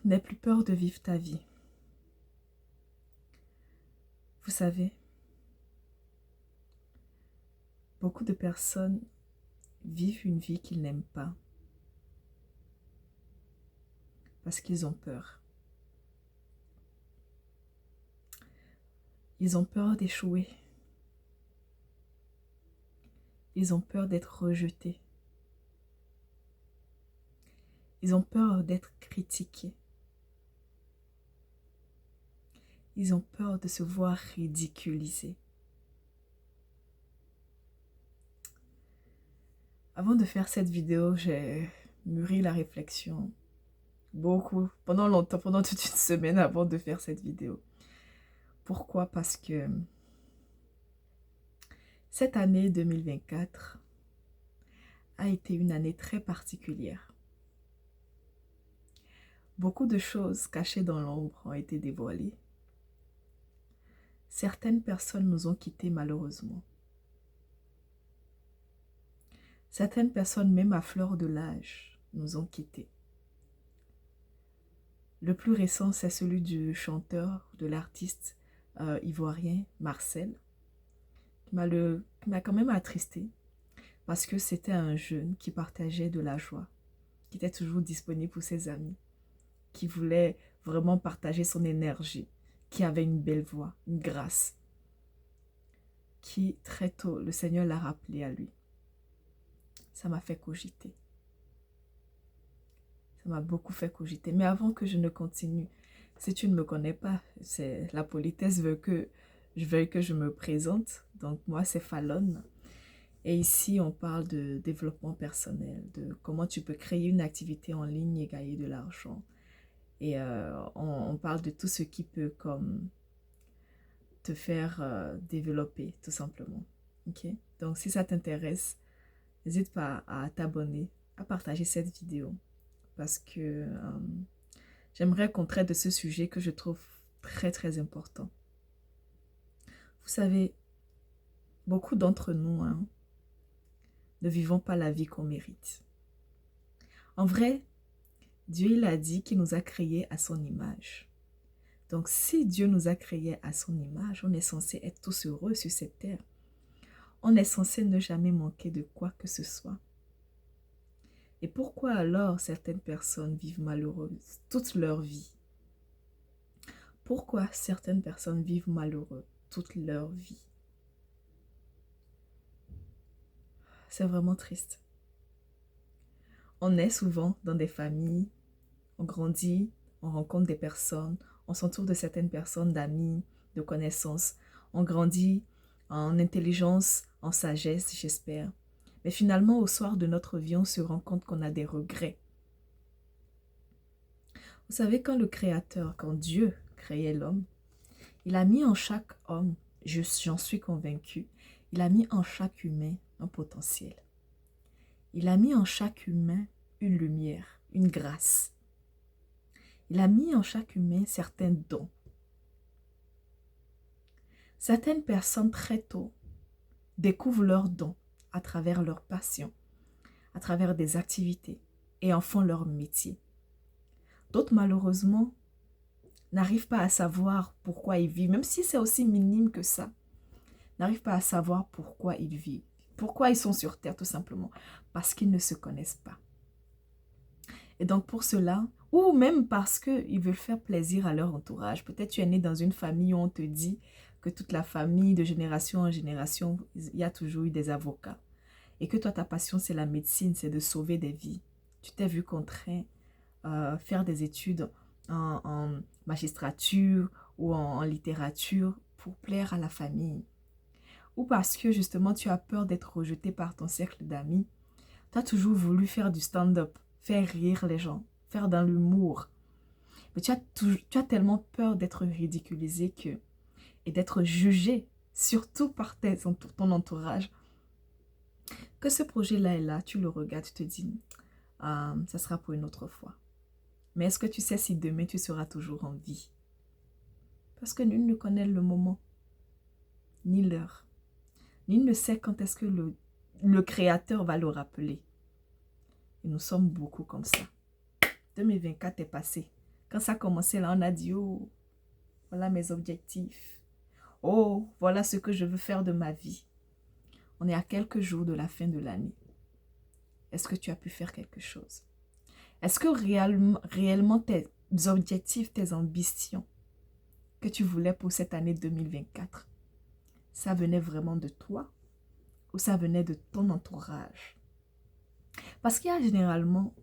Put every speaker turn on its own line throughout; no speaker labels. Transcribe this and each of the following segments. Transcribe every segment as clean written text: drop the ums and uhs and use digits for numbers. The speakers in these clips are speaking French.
n'aie plus peur de vivre ta vie. Vous savez, beaucoup de personnes vivent une vie qu'ils n'aiment pas parce qu'ils ont peur. Ils ont peur d'échouer. Ils ont peur d'être rejetés. Ils ont peur d'être critiqués. Ils ont peur de se voir ridiculisés. Avant de faire cette vidéo, j'ai mûri la réflexion beaucoup, pendant longtemps, pendant toute une semaine avant de faire cette vidéo. Pourquoi? Parce que cette année 2024 a été une année très particulière. Beaucoup de choses cachées dans l'ombre ont été dévoilées. Certaines personnes nous ont quittés malheureusement. Certaines personnes, même à fleur de l'âge, nous ont quittés. Le plus récent, c'est celui du chanteur, de l'artiste ivoirien Marcel, qui m'a quand même attristé parce que c'était un jeune qui partageait de la joie, qui était toujours disponible pour ses amis, qui voulait vraiment partager son énergie, qui avait une belle voix, une grâce, qui très tôt, le Seigneur l'a rappelé à lui. Ça m'a fait cogiter. Ça m'a beaucoup fait cogiter. Mais avant que je ne continue, si tu ne me connais pas, la politesse veut que je me présente. Donc moi, c'est Fallon. Et ici, on parle de développement personnel, de comment tu peux créer une activité en ligne et gagner de l'argent. Et on parle de tout ce qui peut comme te faire développer, tout simplement. Ok? Donc si ça t'intéresse, n'hésite pas à t'abonner, à partager cette vidéo. Parce que j'aimerais qu'on traite de ce sujet que je trouve très très important. Vous savez, beaucoup d'entre nous ne vivons pas la vie qu'on mérite. En vrai, Dieu il a dit qu'il nous a créés à son image. Donc si Dieu nous a créés à son image, on est censé être tous heureux sur cette terre. On est censé ne jamais manquer de quoi que ce soit. Et pourquoi alors certaines personnes vivent malheureuses toute leur vie? Pourquoi certaines personnes vivent malheureuses toute leur vie? C'est vraiment triste. On est souvent dans des familles, on grandit, on rencontre des personnes, on s'entoure de certaines personnes, d'amis, de connaissances. On grandit en intelligence, en sagesse, j'espère. Mais finalement, au soir de notre vie, on se rend compte qu'on a des regrets. Vous savez, quand le Créateur, quand Dieu créait l'homme, il a mis en chaque homme, j'en suis convaincue, il a mis en chaque humain un potentiel. Il a mis en chaque humain une lumière, une grâce. Il a mis en chaque humain certains dons. Certaines personnes très tôt découvrent leurs dons à travers leur passion, à travers des activités et en font leur métier. D'autres malheureusement n'arrivent pas à savoir pourquoi ils vivent, même si c'est aussi minime que ça, n'arrivent pas à savoir pourquoi ils vivent, pourquoi ils sont sur terre tout simplement, parce qu'ils ne se connaissent pas. Et donc pour cela, ou même parce qu'ils veulent faire plaisir à leur entourage. Peut-être tu es né dans une famille où on te dit que toute la famille, de génération en génération, il y a toujours eu des avocats. Et que toi, ta passion, c'est la médecine, c'est de sauver des vies. Tu t'es vu contraint à faire des études en magistrature ou en littérature pour plaire à la famille. Ou parce que justement, tu as peur d'être rejeté par ton cercle d'amis. Tu as toujours voulu faire du stand-up, faire rire les gens, faire dans l'humour. Mais tu as tellement peur d'être ridiculisé et d'être jugé, surtout par ton entourage, que ce projet-là est là, tu le regardes, tu te dis, ça sera pour une autre fois. Mais est-ce que tu sais si demain tu seras toujours en vie? Parce que nul ne connaît le moment, ni l'heure. Nul ne sait quand est-ce que le Créateur va le rappeler. Et nous sommes beaucoup comme ça. 2024 est passé. Quand ça a commencé là, on a dit, oh, voilà mes objectifs. Oh, voilà ce que je veux faire de ma vie. On est à quelques jours de la fin de l'année. Est-ce que tu as pu faire quelque chose? Est-ce que réellement tes objectifs, tes ambitions que tu voulais pour cette année 2024, ça venait vraiment de toi ou ça venait de ton entourage? Parce qu'il y a généralement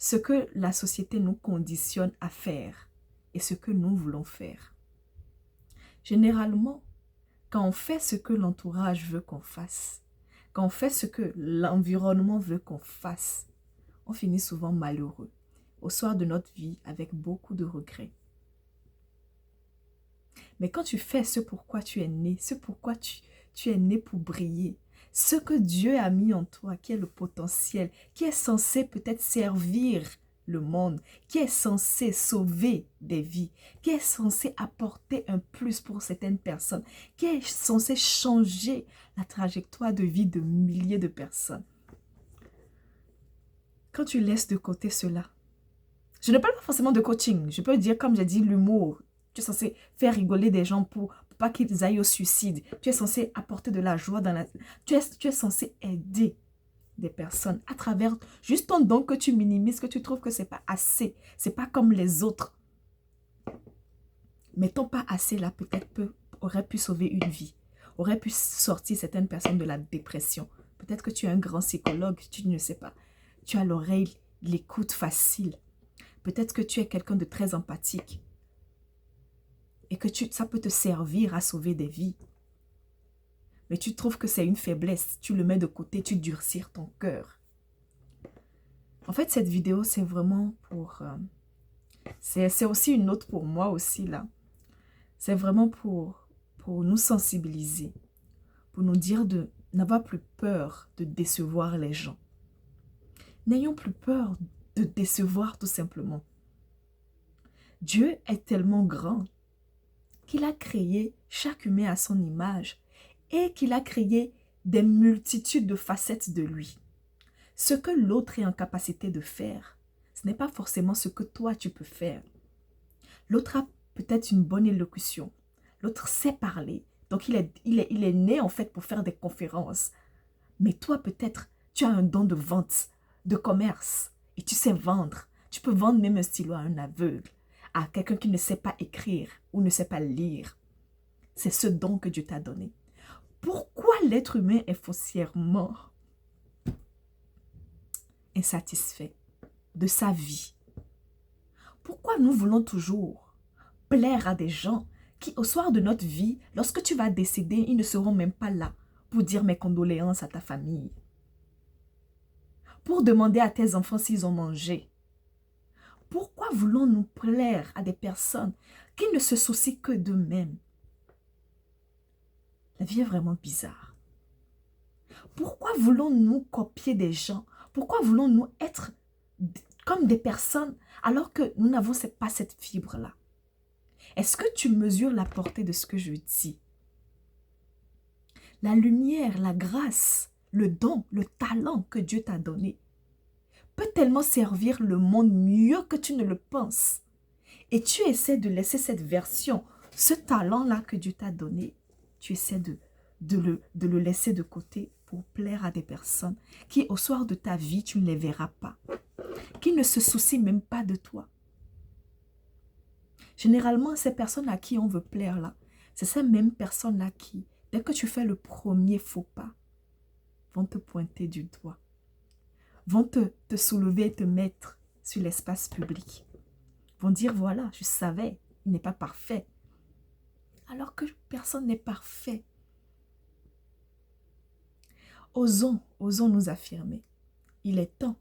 ce que la société nous conditionne à faire et ce que nous voulons faire. Généralement, quand on fait ce que l'entourage veut qu'on fasse, quand on fait ce que l'environnement veut qu'on fasse, on finit souvent malheureux au soir de notre vie avec beaucoup de regrets. Mais quand tu fais ce pourquoi tu es né, ce pourquoi tu es né pour briller, ce que Dieu a mis en toi, qui est le potentiel, qui est censé peut-être servir le monde, qui est censé sauver des vies, qui est censé apporter un plus pour certaines personnes, qui est censé changer la trajectoire de vie de milliers de personnes. Quand tu laisses de côté cela, je ne parle pas forcément de coaching, je peux dire comme j'ai dit l'humour. Tu es censé faire rigoler des gens pour pas qu'ils aillent au suicide. Tu es censé apporter de la joie dans la... Tu es censé aider des personnes à travers juste ton don que tu minimises, que tu trouves que c'est pas assez. C'est pas comme les autres. Mais ton pas assez là peut-être aurait pu sauver une vie. Aurait pu sortir certaines personnes de la dépression. Peut-être que tu es un grand psychologue, tu ne sais pas. Tu as l'oreille, l'écoute facile. Peut-être que tu es quelqu'un de très empathique. Et que ça peut te servir à sauver des vies. Mais tu trouves que c'est une faiblesse. Tu le mets de côté, tu durcis ton cœur. En fait, cette vidéo, c'est vraiment pour... c'est aussi une note pour moi aussi, là. C'est vraiment pour nous sensibiliser. Pour nous dire de n'avoir plus peur de décevoir les gens. N'ayons plus peur de décevoir tout simplement. Dieu est tellement grand qu'il a créé chaque humain à son image et qu'il a créé des multitudes de facettes de lui. Ce que l'autre est en capacité de faire, ce n'est pas forcément ce que toi tu peux faire. L'autre a peut-être une bonne élocution, l'autre sait parler, donc il est né en fait pour faire des conférences. Mais toi peut-être, tu as un don de vente, de commerce, et tu sais vendre. Tu peux vendre même un stylo à un aveugle, à quelqu'un qui ne sait pas écrire ou ne sait pas lire. C'est ce don que Dieu t'a donné. Pourquoi l'être humain est foncièrement insatisfait de sa vie? Pourquoi nous voulons toujours plaire à des gens qui, au soir de notre vie, lorsque tu vas décéder, ils ne seront même pas là pour dire mes condoléances à ta famille, pour demander à tes enfants s'ils ont mangé? Pourquoi voulons-nous plaire à des personnes qui ne se soucient que d'eux-mêmes? La vie est vraiment bizarre. Pourquoi voulons-nous copier des gens? Pourquoi voulons-nous être comme des personnes alors que nous n'avons pas cette fibre-là? Est-ce que tu mesures la portée de ce que je dis? La lumière, la grâce, le don, le talent que Dieu t'a donné peut tellement servir le monde mieux que tu ne le penses. Et tu essaies de laisser cette version, ce talent-là que Dieu t'a donné, tu essaies de le laisser de côté pour plaire à des personnes qui, au soir de ta vie, tu ne les verras pas, qui ne se soucient même pas de toi. Généralement, ces personnes à qui on veut plaire là, c'est ces mêmes personnes-là qui, dès que tu fais le premier faux pas, vont te pointer du doigt, vont te soulever et te mettre sur l'espace public, vont dire voilà, je savais, il n'est pas parfait. Alors que personne n'est parfait. Osons nous affirmer. Il est temps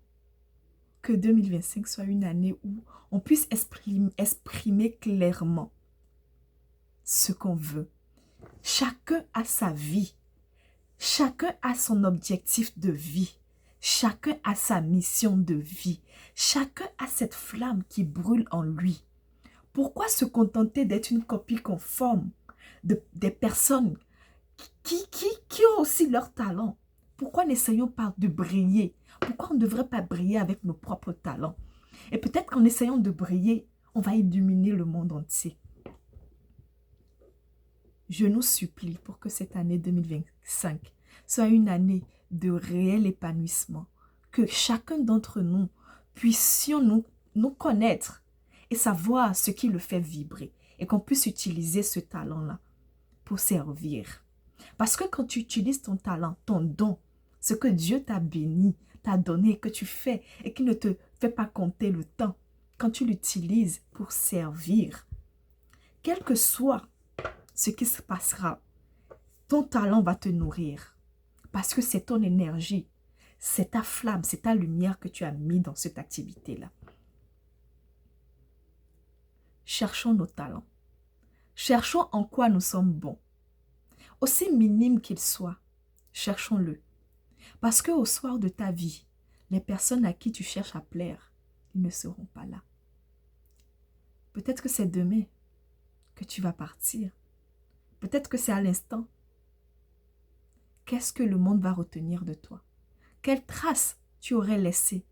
que 2025 soit une année où on puisse exprimer clairement ce qu'on veut. Chacun a sa vie. Chacun a son objectif de vie. Chacun a sa mission de vie. Chacun a cette flamme qui brûle en lui. Pourquoi se contenter d'être une copie conforme des personnes qui ont aussi leur talent? Pourquoi n'essayons pas de briller? Pourquoi on ne devrait pas briller avec nos propres talents? Et peut-être qu'en essayant de briller, on va illuminer le monde entier. Je nous supplie pour que cette année 2025 soit une année de réel épanouissement, que chacun d'entre nous puissions nous connaître et savoir ce qui le fait vibrer et qu'on puisse utiliser ce talent-là pour servir. Parce que quand tu utilises ton talent, ton don, ce que Dieu t'a béni, t'a donné, que tu fais et qui ne te fait pas compter le temps, quand tu l'utilises pour servir, quel que soit ce qui se passera, ton talent va te nourrir parce que c'est ton énergie, c'est ta flamme, c'est ta lumière que tu as mis dans cette activité-là. Cherchons nos talents. Cherchons en quoi nous sommes bons. Aussi minime qu'il soit, cherchons-le. Parce qu'au soir de ta vie, les personnes à qui tu cherches à plaire, ils ne seront pas là. Peut-être que c'est demain que tu vas partir. Peut-être que c'est à l'instant. Qu'est-ce que le monde va retenir de toi? Quelle trace tu aurais laissée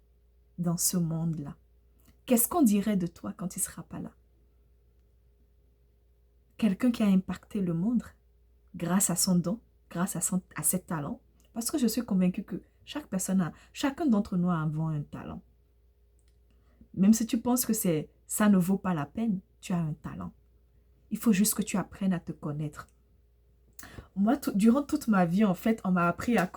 dans ce monde-là? Qu'est-ce qu'on dirait de toi quand tu ne seras pas là? Quelqu'un qui a impacté le monde grâce à son don, grâce à ses talents. Parce que je suis convaincue que chacun d'entre nous a un talent. Même si tu penses que ça ne vaut pas la peine, tu as un talent. Il faut juste que tu apprennes à te connaître. Moi, durant toute ma vie, en fait, on m'a appris à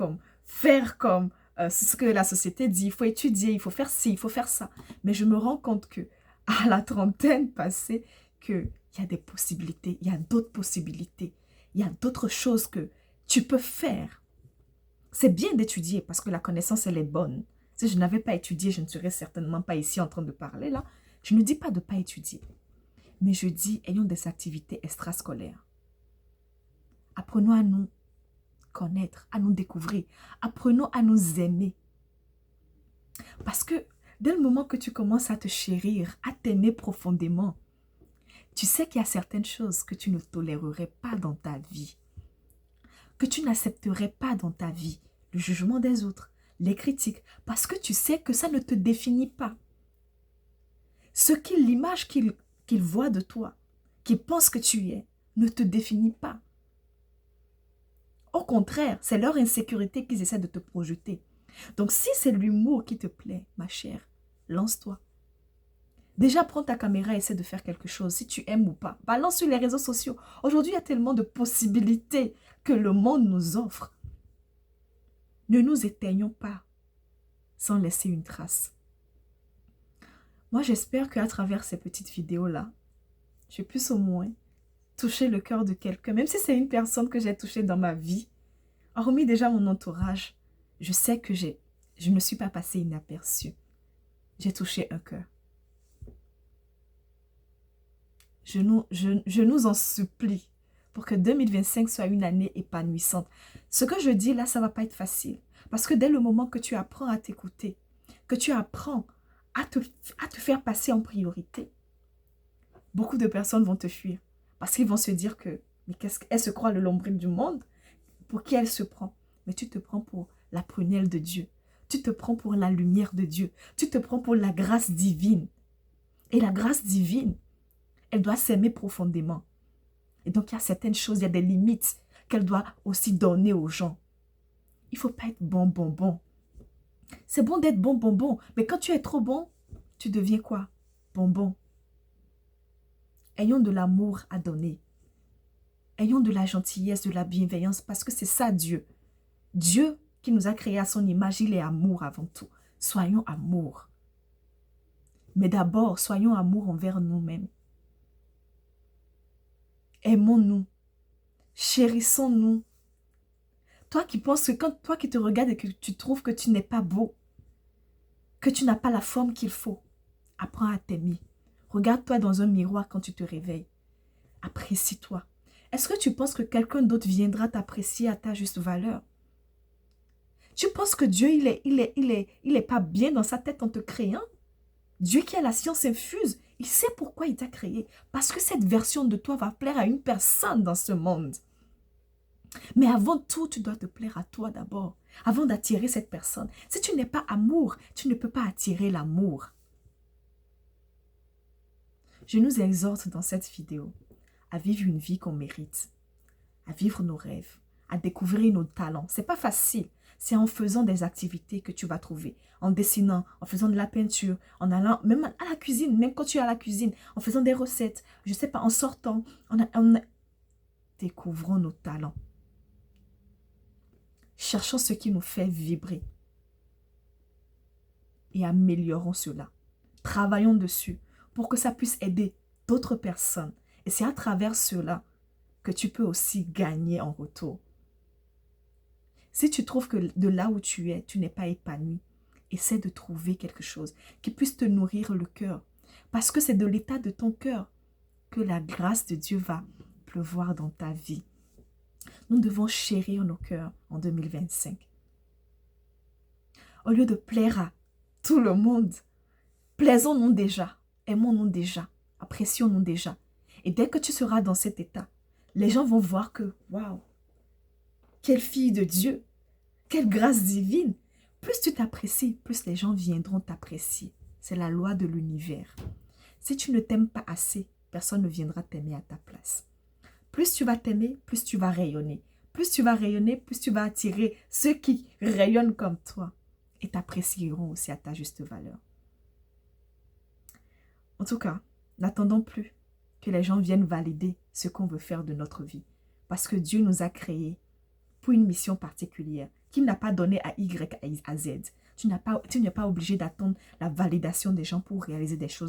faire comme ce que la société dit. Il faut étudier, il faut faire ci, il faut faire ça. Mais je me rends compte que à la trentaine passée, qu'il y a des possibilités, il y a d'autres possibilités. Il y a d'autres choses que tu peux faire. C'est bien d'étudier parce que la connaissance, elle est bonne. Si je n'avais pas étudié, je ne serais certainement pas ici en train de parler là. Je ne dis pas de ne pas étudier. Mais je dis, ayons des activités extrascolaires. Apprenons à nous connaître, à nous découvrir. Apprenons à nous aimer. Parce que dès le moment que tu commences à te chérir, à t'aimer profondément, tu sais qu'il y a certaines choses que tu ne tolérerais pas dans ta vie, que tu n'accepterais pas dans ta vie. Le jugement des autres, les critiques, parce que tu sais que ça ne te définit pas. L'image qu'ils voient de toi, qu'ils pensent que tu es, ne te définit pas. Au contraire, c'est leur insécurité qu'ils essaient de te projeter. Donc si c'est l'humour qui te plaît, ma chère, lance-toi. Déjà, prends ta caméra et essaie de faire quelque chose, si tu aimes ou pas. Balance sur les réseaux sociaux. Aujourd'hui, il y a tellement de possibilités que le monde nous offre. Ne nous éteignons pas sans laisser une trace. Moi, j'espère qu'à travers ces petites vidéos-là, je puisse au moins toucher le cœur de quelqu'un, même si c'est une personne que j'ai touchée dans ma vie. Hormis déjà mon entourage, je sais que je ne suis pas passée inaperçue. J'ai touché un cœur. Je nous en supplie pour que 2025 soit une année épanouissante. Ce que je dis là, ça ne va pas être facile. Parce que dès le moment que tu apprends à t'écouter, que tu apprends à te faire passer en priorité, beaucoup de personnes vont te fuir. Parce qu'ils vont se dire que, mais qu'elle se croit le nombril du monde? Pour qui elle se prend? Mais tu te prends pour la prunelle de Dieu. Tu te prends pour la lumière de Dieu. Tu te prends pour la grâce divine. Et la grâce divine, elle doit s'aimer profondément. Et donc, il y a certaines choses, il y a des limites qu'elle doit aussi donner aux gens. Il ne faut pas être bon, bon, bon. C'est bon d'être bon, bon, bon. Mais quand tu es trop bon, tu deviens quoi? Bonbon. Ayons de l'amour à donner. Ayons de la gentillesse, de la bienveillance, parce que c'est ça Dieu. Dieu qui nous a créés à son image, il est amour avant tout. Soyons amour. Mais d'abord, soyons amour envers nous-mêmes. Aimons-nous. Chérissons-nous. Toi qui penses que toi qui te regardes et que tu trouves que tu n'es pas beau, que tu n'as pas la forme qu'il faut, apprends à t'aimer. Regarde-toi dans un miroir quand tu te réveilles. Apprécie-toi. Est-ce que tu penses que quelqu'un d'autre viendra t'apprécier à ta juste valeur? Tu penses que Dieu, il est pas bien dans sa tête en te créant? Dieu qui a la science infuse, il sait pourquoi il t'a créé. Parce que cette version de toi va plaire à une personne dans ce monde. Mais avant tout, tu dois te plaire à toi d'abord, avant d'attirer cette personne. Si tu n'es pas amour, tu ne peux pas attirer l'amour. Je nous exhorte dans cette vidéo à vivre une vie qu'on mérite, à vivre nos rêves, à découvrir nos talents. C'est pas facile. C'est en faisant des activités que tu vas trouver. En dessinant, en faisant de la peinture, en allant même à la cuisine, même quand tu es à la cuisine, en faisant des recettes, je sais pas, en sortant, découvrons nos talents. Cherchons ce qui nous fait vibrer et améliorons cela. Travaillons dessus pour que ça puisse aider d'autres personnes. Et c'est à travers cela que tu peux aussi gagner en retour. Si tu trouves que de là où tu es, tu n'es pas épanoui, essaie de trouver quelque chose qui puisse te nourrir le cœur. Parce que c'est de l'état de ton cœur que la grâce de Dieu va pleuvoir dans ta vie. Nous devons chérir nos cœurs en 2025. Au lieu de plaire à tout le monde, plaisons-nous déjà, aimons-nous déjà, apprécions-nous déjà. Et dès que tu seras dans cet état, les gens vont voir que, waouh, quelle fille de Dieu, quelle grâce divine. Plus tu t'apprécies, plus les gens viendront t'apprécier. C'est la loi de l'univers. Si tu ne t'aimes pas assez, personne ne viendra t'aimer à ta place. Plus tu vas t'aimer, plus tu vas rayonner. Plus tu vas rayonner, plus tu vas attirer ceux qui rayonnent comme toi et t'apprécieront aussi à ta juste valeur. En tout cas, n'attendons plus que les gens viennent valider ce qu'on veut faire de notre vie. Parce que Dieu nous a créés pour une mission particulière qu'il n'a pas donnée à Y, à Z. Tu n'es pas obligé d'attendre la validation des gens pour réaliser des choses